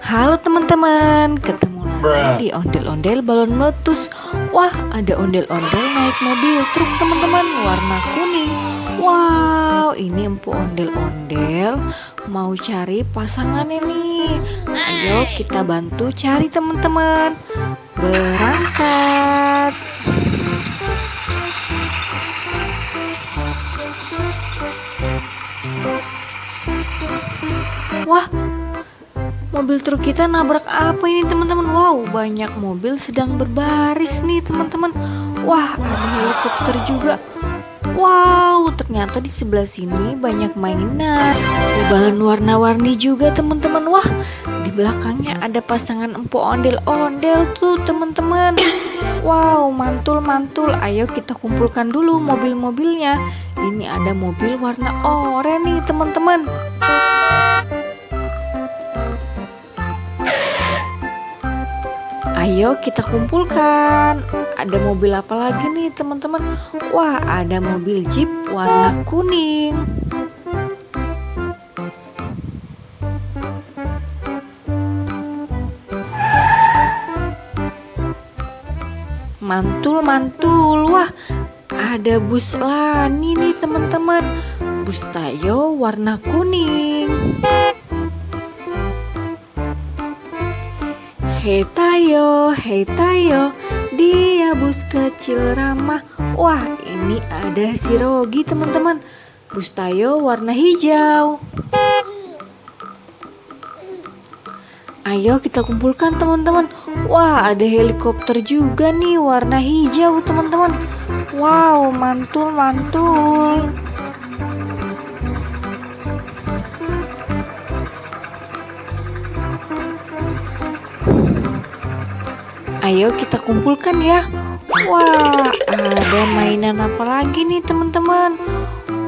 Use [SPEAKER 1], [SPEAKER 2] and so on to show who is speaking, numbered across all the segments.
[SPEAKER 1] Halo teman-teman, ketemu lagi di ondel-ondel balon meletus. Wah, ada ondel-ondel naik mobil truk teman-teman, warna kuning. Wow, ini empu ondel-ondel mau cari pasangannya nih. Ayo kita bantu cari teman-teman. Berangkat. Wah, mobil truk kita nabrak apa ini teman-teman? Wow, banyak mobil sedang berbaris nih teman-teman. Wah, ada helikopter juga. Wow, ternyata di sebelah sini banyak mainan. Ada balon warna-warni juga teman-teman. Wah, di belakangnya ada pasangan empu ondel-ondel tuh teman-teman. Wow, mantul-mantul. Ayo kita kumpulkan dulu mobil-mobilnya. Ini ada mobil warna oranye nih teman-teman. Ayo kita kumpulkan. Ada mobil apa lagi nih teman-teman? Wah, ada mobil Jeep warna kuning. Mantul-mantul. Wah, ada bus Lani nih teman-teman. Bus Tayo warna kuning. Hei Tayo, dia bus kecil ramah. Wah, ini ada si Rogi teman-teman. Bus Tayo warna hijau. Ayo kita kumpulkan teman-teman. Wah, ada helikopter juga nih warna hijau teman-teman. Wow, mantul-mantul. Ayo kita kumpulkan ya. Wah, ada mainan apa lagi nih teman-teman?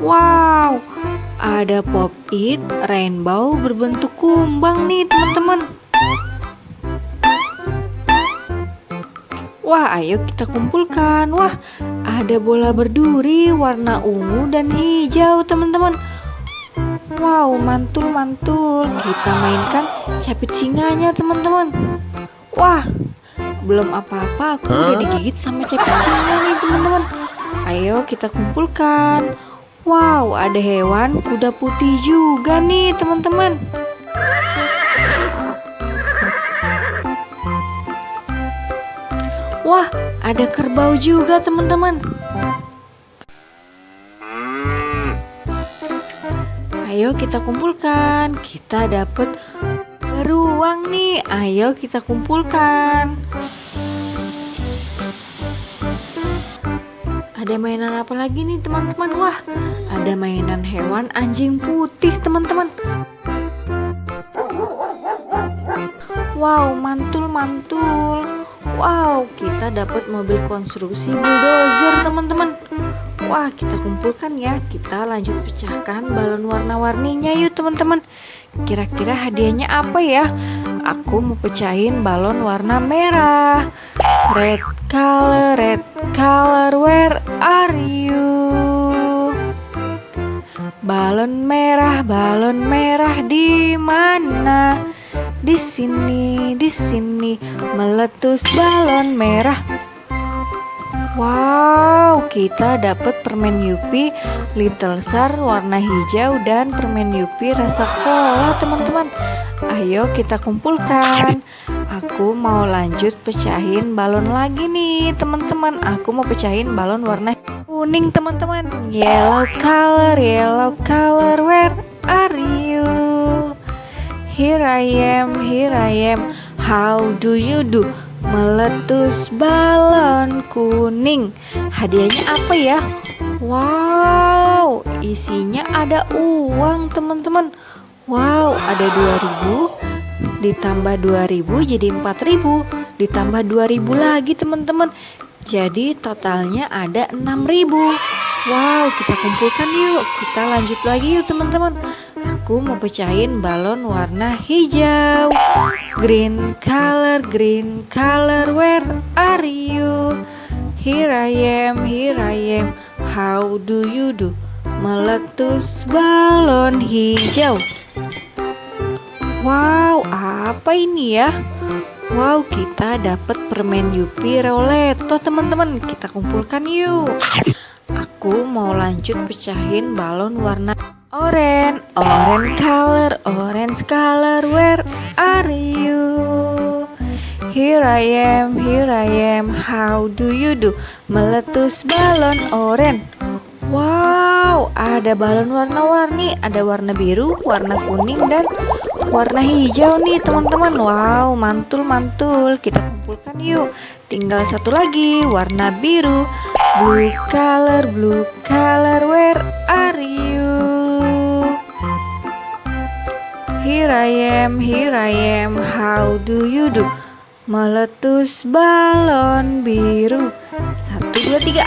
[SPEAKER 1] Wow, ada Pop It Rainbow berbentuk kumbang nih teman-teman. Wah, ayo kita kumpulkan. Wah, ada bola berduri warna ungu dan hijau teman-teman. Wow, mantul-mantul. Kita mainkan capit singanya teman-teman. Wah, belum apa-apa aku udah digigit sama capit singa nih teman-teman. Ayo kita kumpulkan. Wow, ada hewan kuda putih juga nih teman-teman. Wah, ada kerbau juga teman-teman. Ayo kita kumpulkan. Kita dapat beruang nih. Ayo kita kumpulkan. Ada mainan apa lagi nih teman-teman? Wah, ada mainan hewan anjing putih teman-teman. Wow, mantul-mantul. Wow, kita dapat mobil konstruksi bulldozer teman-teman. Wah, kita kumpulkan ya. Kita lanjut pecahkan balon warna-warninya yuk teman-teman. Kira-kira hadiahnya apa ya? Aku mau pecahin balon warna merah. Red color, where are you? Balon merah di mana? Di sini, meletus balon merah. Wow, kita dapat permen Yupi Little Star warna hijau dan permen Yupi rasa cola teman-teman. Ayo kita kumpulkan. Aku mau lanjut pecahin balon lagi nih teman-teman. Aku mau pecahin balon warna kuning teman-teman. Yellow color, where are you? Here I am, how do you do? Meletus balon kuning. Hadiahnya apa ya? Wow, isinya ada uang teman-teman. Wow, ada 2.000 ditambah 2.000 jadi 4.000, ditambah 2.000 lagi teman-teman. Jadi totalnya ada 6.000. Wow, kita kumpulkan yuk. Kita lanjut lagi yuk teman-teman. Aku mau pecahin balon warna hijau. Green color, where are you? Here I am, how do you do? Meletus balon hijau. Wow, apa ini ya? Wow, kita dapat permen Yupi Roletto teman-teman. Kita kumpulkan yuk. Aku mau lanjut pecahin balon warna orange. Orange color, where are you? Here I am, how do you do? Meletus balon orange. Wow, ada balon warna-warni, ada warna biru, warna kuning, dan warna hijau nih teman-teman. Wow, mantul-mantul. Kita kumpulkan yuk. Tinggal satu lagi, warna biru. Blue color, where are you? Here I am, how do you do? Meletus balon biru. 1, 2, 3.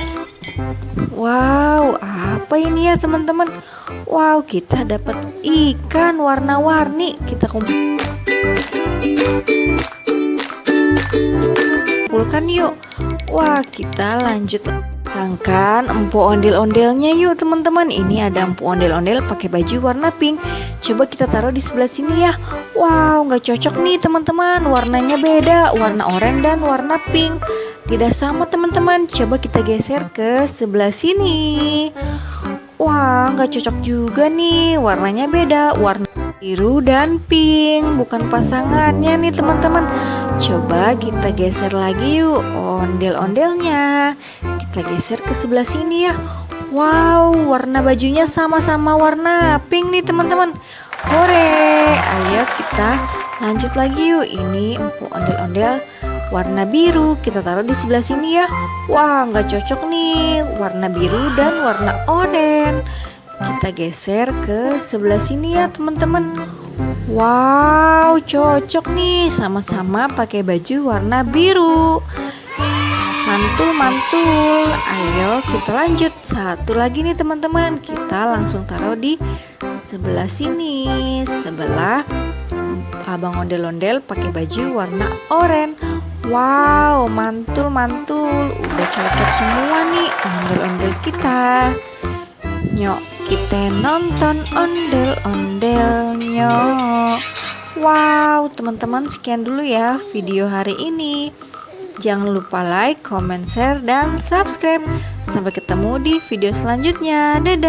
[SPEAKER 1] Wow, apa ini ya teman-teman? Wow, kita dapat ikan warna-warni. Kita kumpulkan yuk. Wah, kita lanjut pasangkan empu ondel-ondelnya yuk teman-teman. Ini ada empu ondel-ondel pakai baju warna pink. Coba kita taruh di sebelah sini ya. Wow, nggak cocok nih teman-teman. Warnanya beda, warna oranye dan warna pink. Tidak sama teman-teman. Coba kita geser ke sebelah sini. Wah, nggak cocok juga nih. Warnanya beda, warna biru dan pink. Bukan pasangannya nih teman-teman. Coba kita geser lagi yuk ondel-ondelnya. Kita geser ke sebelah sini ya. Wow, warna bajunya sama-sama warna pink nih teman-teman. Hore, ayo kita lanjut lagi yuk. Ini empu ondel-ondel warna biru. Kita taruh di sebelah sini ya. Wah, nggak cocok nih. Warna biru dan warna oranye. Kita geser ke sebelah sini ya teman-teman. Wow, cocok nih. Sama-sama pakai baju warna biru. Mantul-mantul. Ayo kita lanjut. Satu lagi nih teman-teman. Kita langsung taruh di sebelah sini. Sebelah abang ondel-ondel pakai baju warna oranye. Wow, mantul-mantul. Udah cocok semua nih ondel-ondel kita. Nyok, kita nonton ondel-ondelnya. Wow, teman-teman, sekian dulu ya video hari ini. Jangan lupa like, comment, share, dan subscribe. Sampai ketemu di video selanjutnya. Dadah.